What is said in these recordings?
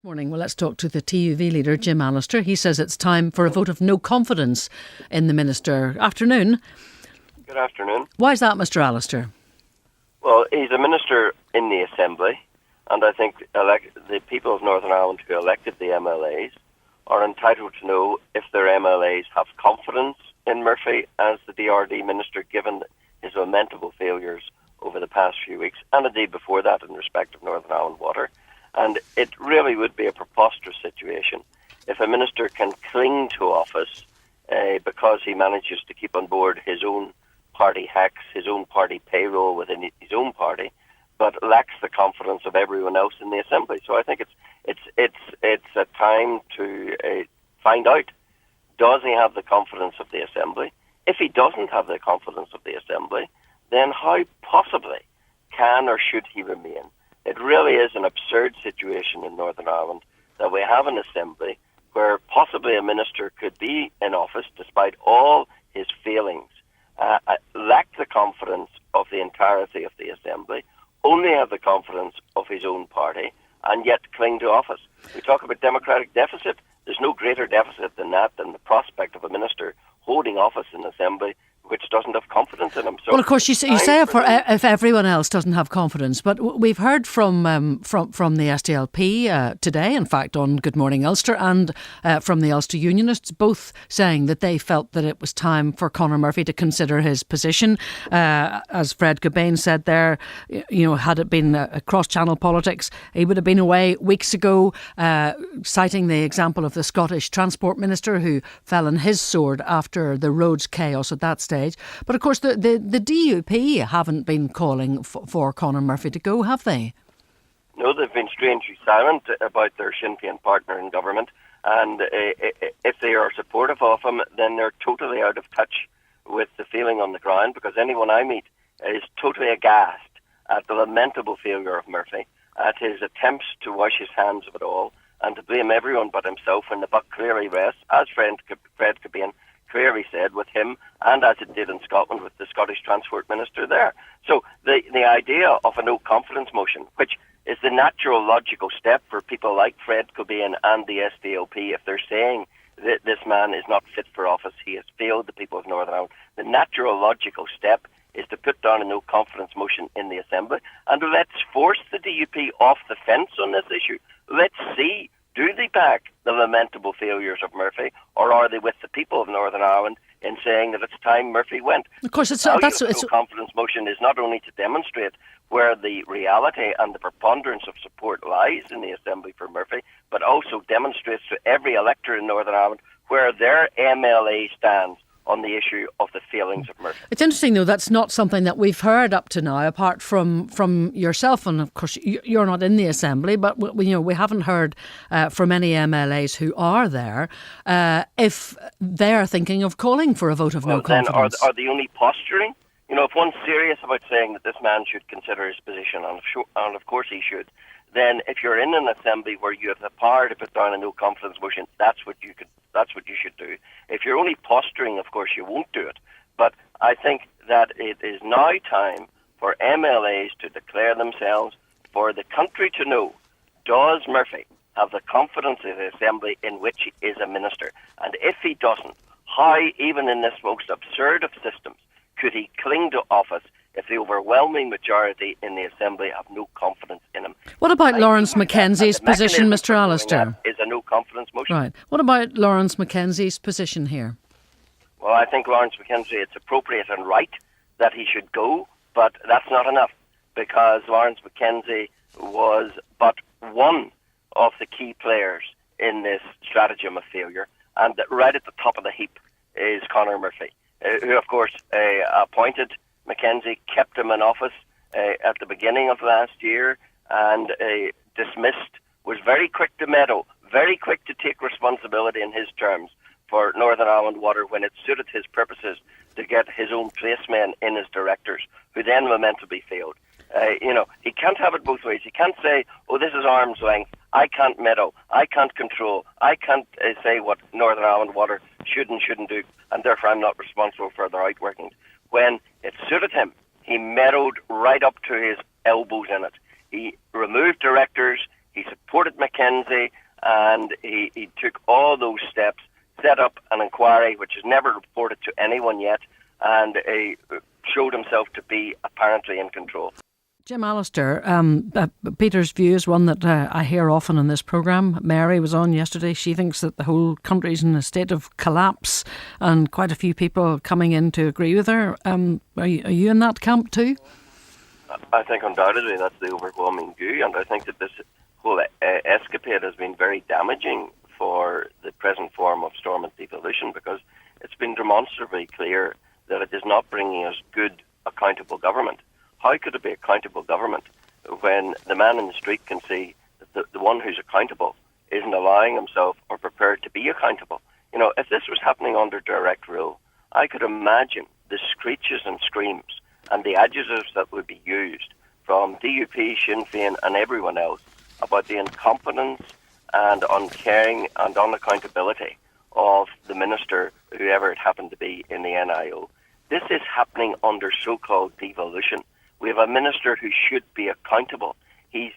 Morning. Well, let's talk to the TUV leader, Jim Allister. He says it's time for a vote of no confidence in the minister. Afternoon. Good afternoon. Why is that, Mr Allister? Well, he's a minister in the Assembly, and I think the people of Northern Ireland who elected the MLAs are entitled to know if their MLAs have confidence in Murphy as the DRD minister, given his lamentable failures over the past few weeks, and indeed before that in respect of Northern Ireland Water. And it really would be a preposterous situation if a minister can cling to office because he manages to keep on board his own party hacks, his own party payroll within his own party, but lacks the confidence of everyone else in the Assembly. So I think it's a time to find out, does he have the confidence of the Assembly? If he doesn't have the confidence of the Assembly, then how possibly can or should he remain? It really is an absurd situation in Northern Ireland that we have an Assembly where possibly a minister could be in office despite all his failings, lack the confidence of the entirety of the Assembly, only have the confidence of his own party, and yet cling to office. We talk about democratic deficit. There's no greater deficit than that, than the prospect of a minister holding office in the Assembly which doesn't have confidence in him. So, well, of course, you say if everyone else doesn't have confidence, but we've heard from the SDLP today, in fact, on Good Morning Ulster, and from the Ulster Unionists, both saying that they felt that it was time for Conor Murphy to consider his position. As Fred Cobain said there, had it been cross-channel politics, he would have been away weeks ago, citing the example of the Scottish Transport Minister who fell on his sword after the roads chaos at that stage. But of course the DUP haven't been calling for Conor Murphy to go, have they? No, they've been strangely silent about their Sinn Féin partner in government, and if they are supportive of him, then they're totally out of touch with the feeling on the ground, because anyone I meet is totally aghast at the lamentable failure of Murphy, at his attempts to wash his hands of it all and to blame everyone but himself when the buck clearly rests, as Fred Cobain clearly said, with him, and as it did in Scotland with the Scottish Transport Minister there. So the idea of a no confidence motion, which is the natural logical step for people like Fred Cobain and the SDLP, if they're saying that this man is not fit for office, he has failed the people of Northern Ireland, the natural logical step is to put down a no confidence motion in the Assembly, and let's force the DUP off the fence on this issue. Let's see, do they back the lamentable failures of Murphy, or are they with the people of Northern Ireland in saying that it's time Murphy went? Of course, it's no confidence motion is not only to demonstrate where the reality and the preponderance of support lies in the Assembly for Murphy, but also demonstrates to every elector in Northern Ireland where their MLA stands on the issue of the failings of Murphy. It's interesting, though, that's not something that we've heard up to now, apart from yourself, and of course you're not in the Assembly, but we haven't heard from any MLAs who are there if they're thinking of calling for a vote of no confidence. Then are they only posturing? If one's serious about saying that this man should consider his position, and of course he should, then if you're in an Assembly where you have the power to put down a no confidence motion, that's what you should do. If you're only posturing, of course you won't do it. But I think that it is now time for MLAs to declare themselves, for the country to know, does Murphy have the confidence of the Assembly in which he is a minister? And if he doesn't, how, even in this most absurd of systems, could he cling to office if the overwhelming majority in the Assembly have no confidence in him? What about Lawrence Mackenzie's position, Mr Allister? Is a no confidence motion. Right. What about Lawrence Mackenzie's position here? Well, I think Lawrence Mackenzie, it's appropriate and right that he should go, but that's not enough, because Lawrence Mackenzie was but one of the key players in this stratagem of failure, and right at the top of the heap is Conor Murphy, who of course appointed Mackenzie, kept him in office at the beginning of last year, and dismissed, was very quick to meddle, very quick to take responsibility in his terms for Northern Ireland Water when it suited his purposes to get his own placemen in as directors, who then lamentably failed. He can't have it both ways. He can't say, oh, this is arm's length, I can't meddle, I can't control, I can't say what Northern Ireland Water should and shouldn't do, and therefore I'm not responsible for their outworkings. When it suited him, he meddled right up to his elbows in it. He removed directors, he supported Mackenzie, and he took all those steps, set up an inquiry which is never reported to anyone yet, and he showed himself to be apparently in control. Jim Allister, Peter's view is one that I hear often in this programme. Mary was on yesterday. She thinks that the whole country's in a state of collapse, and quite a few people coming in to agree with her. Are you in that camp too? I think undoubtedly that's the overwhelming view, and I think that this whole escapade has been very damaging for the present form of Stormont's devolution, because it's been demonstrably clear that it is not bringing us good, accountable government. How could it be accountable government when the man in the street can see that the one who's accountable isn't allowing himself or prepared to be accountable? You know, if this was happening under direct rule, I could imagine the screeches and screams and the adjectives that would be used from DUP, Sinn Féin and everyone else about the incompetence and uncaring and unaccountability of the minister, whoever it happened to be, in the NIO. This is happening under so-called devolution. We have a minister who should be accountable. He's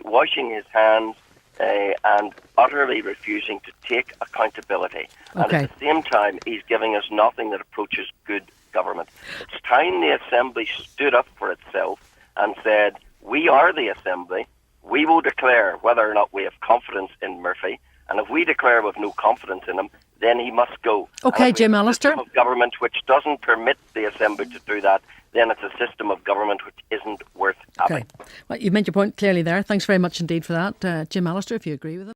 washing his hands and utterly refusing to take accountability. Okay. And at the same time, he's giving us nothing that approaches good government. It's time the Assembly stood up for itself and said, we are the Assembly. We will declare whether or not we have confidence in Murphy. And if we declare we have no confidence in him, then he must go. Okay, Jim Allister. A system of government which doesn't permit the Assembly to do that, then it's a system of government which isn't worth having. Okay. Well, you've made your point clearly there. Thanks very much indeed for that. Jim Allister, if you agree with him.